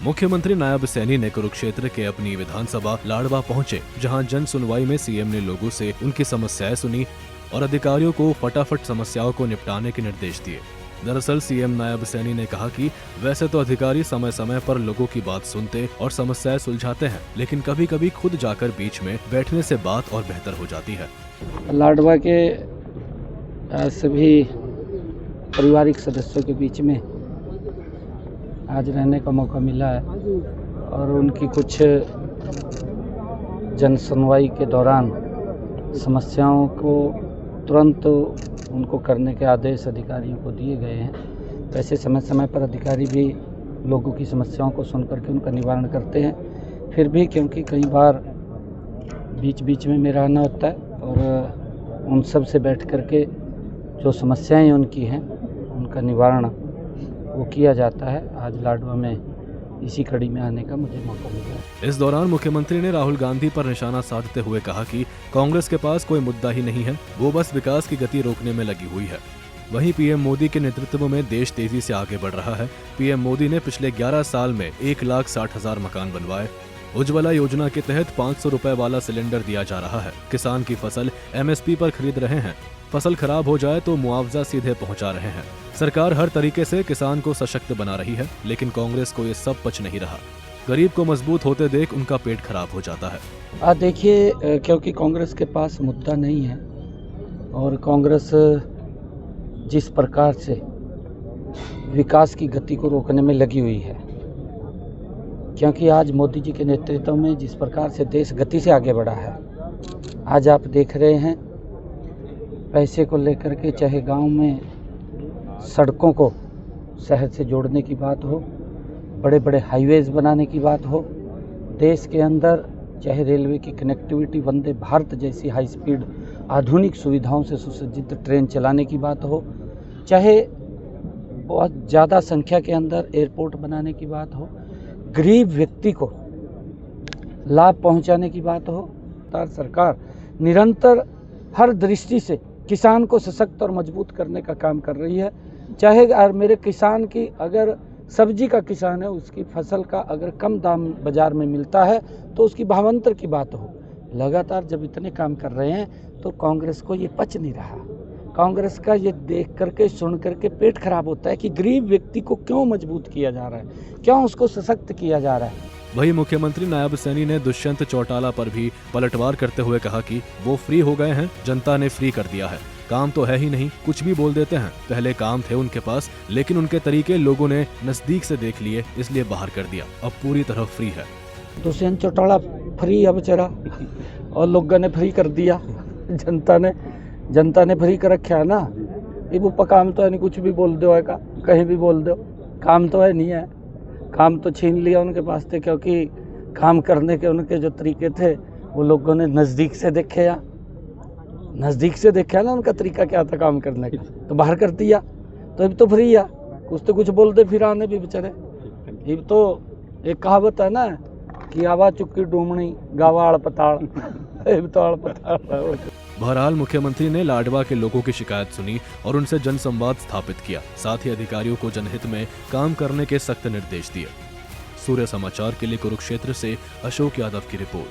मुख्यमंत्री नायब सैनी ने कुरुक्षेत्र के अपनी विधानसभा लाडवा पहुंचे, जहां जन सुनवाई में सीएम ने लोगों से उनकी समस्याएं सुनी और अधिकारियों को फटाफट समस्याओं को निपटाने के निर्देश दिए। दरअसल सीएम नायब सैनी ने कहा कि वैसे तो अधिकारी समय समय पर लोगों की बात सुनते और समस्याएं सुलझाते हैं, लेकिन कभी कभी खुद जाकर बीच में बैठने से बात और बेहतर हो जाती है। लाडवा के सभी पारिवारिक सदस्यों के बीच में आज रहने का मौका मिला है और उनकी कुछ जन सुनवाई के दौरान समस्याओं को तुरंत उनको करने के आदेश अधिकारियों को दिए गए हैं। वैसे समय समय पर अधिकारी भी लोगों की समस्याओं को सुन करके उनका निवारण करते हैं। फिर भी क्योंकि कई बार बीच बीच में मेरा आना होता है और उन सब से बैठ करके जो समस्याएं उनकी हैं उनका निवारण वो किया जाता है। आज लाडवा में इसी कड़ी में आने का मुझे मौका मिला। इस दौरान मुख्यमंत्री ने राहुल गांधी पर निशाना साधते हुए कहा कि कांग्रेस के पास कोई मुद्दा ही नहीं है, वो बस विकास की गति रोकने में लगी हुई है। वहीं पीएम मोदी के नेतृत्व में देश तेजी से आगे बढ़ रहा है। पीएम मोदी ने पिछले 11 साल में 1,60,000 मकान बनवाए। उज्ज्वला योजना के तहत 500 रुपए वाला सिलेंडर दिया जा रहा है। किसान की फसल MSP पर खरीद रहे हैं। फसल खराब हो जाए तो मुआवजा सीधे पहुंचा रहे हैं। सरकार हर तरीके से किसान को सशक्त बना रही है, लेकिन कांग्रेस को ये सब पच नहीं रहा। गरीब को मजबूत होते देख उनका पेट खराब हो जाता है। देखिए, क्योंकि कांग्रेस के पास मुद्दा नहीं है और कांग्रेस जिस प्रकार से विकास की गति को रोकने में लगी हुई है, क्योंकि आज मोदी जी के नेतृत्व में जिस प्रकार से देश गति से आगे बढ़ा है, आज आप देख रहे हैं पैसे को लेकर के, चाहे गांव में सड़कों को शहर से जोड़ने की बात हो, बड़े बड़े हाईवेज बनाने की बात हो, देश के अंदर चाहे रेलवे की कनेक्टिविटी, वंदे भारत जैसी हाई स्पीड आधुनिक सुविधाओं से सुसज्जित ट्रेन चलाने की बात हो, चाहे बहुत ज़्यादा संख्या के अंदर एयरपोर्ट बनाने की बात हो, गरीब व्यक्ति को लाभ पहुंचाने की बात हो, सरकार निरंतर हर दृष्टि से किसान को सशक्त और मजबूत करने का काम कर रही है। चाहे मेरे किसान की, अगर सब्जी का किसान है, उसकी फसल का अगर कम दाम बाजार में मिलता है तो उसकी भावांतर की बात हो। लगातार जब इतने काम कर रहे हैं तो कांग्रेस को ये पच नहीं रहा। कांग्रेस का ये देख करके, सुन करके पेट खराब होता है कि गरीब व्यक्ति को क्यों मजबूत किया जा रहा है, क्यों उसको सशक्त किया जा रहा है। वहीं मुख्यमंत्री नायब सैनी ने दुष्यंत चौटाला पर भी पलटवार करते हुए कहा कि वो फ्री हो गए हैं, जनता ने फ्री कर दिया है। काम तो है ही नहीं, कुछ भी बोल देते हैं। पहले काम थे उनके पास, लेकिन उनके तरीके लोगों ने नजदीक से देख लिए, इसलिए बाहर कर दिया। अब पूरी तरह फ्री है। दुष्यंत चौटाला फ्री है बेचारा, और लोगों ने फ्री कर दिया। जनता ने फ्री कर रखा है ना। ये वो काम तो है नहीं, कुछ भी बोल दो है, कहीं भी बोल दो, काम तो है नहीं है। काम तो छीन लिया उनके पास थे, क्योंकि काम करने के उनके जो तरीके थे वो लोगों ने नज़दीक से देखे ना, उनका तरीका क्या था काम करने का, तो बाहर कर दिया। तो अब तो फ्री है, कुछ तो कुछ बोलते फिर आने भी बेचारे। ये तो एक कहावत है ना कि आवा चुक्की डूमनी गावा अड़पताड़। तो अड़पताड़। बहरहाल मुख्यमंत्री ने लाडवा के लोगों की शिकायत सुनी और उनसे जनसंवाद स्थापित किया। साथ ही अधिकारियों को जनहित में काम करने के सख्त निर्देश दिए। सूर्य समाचार के लिए कुरुक्षेत्र से अशोक यादव की रिपोर्ट।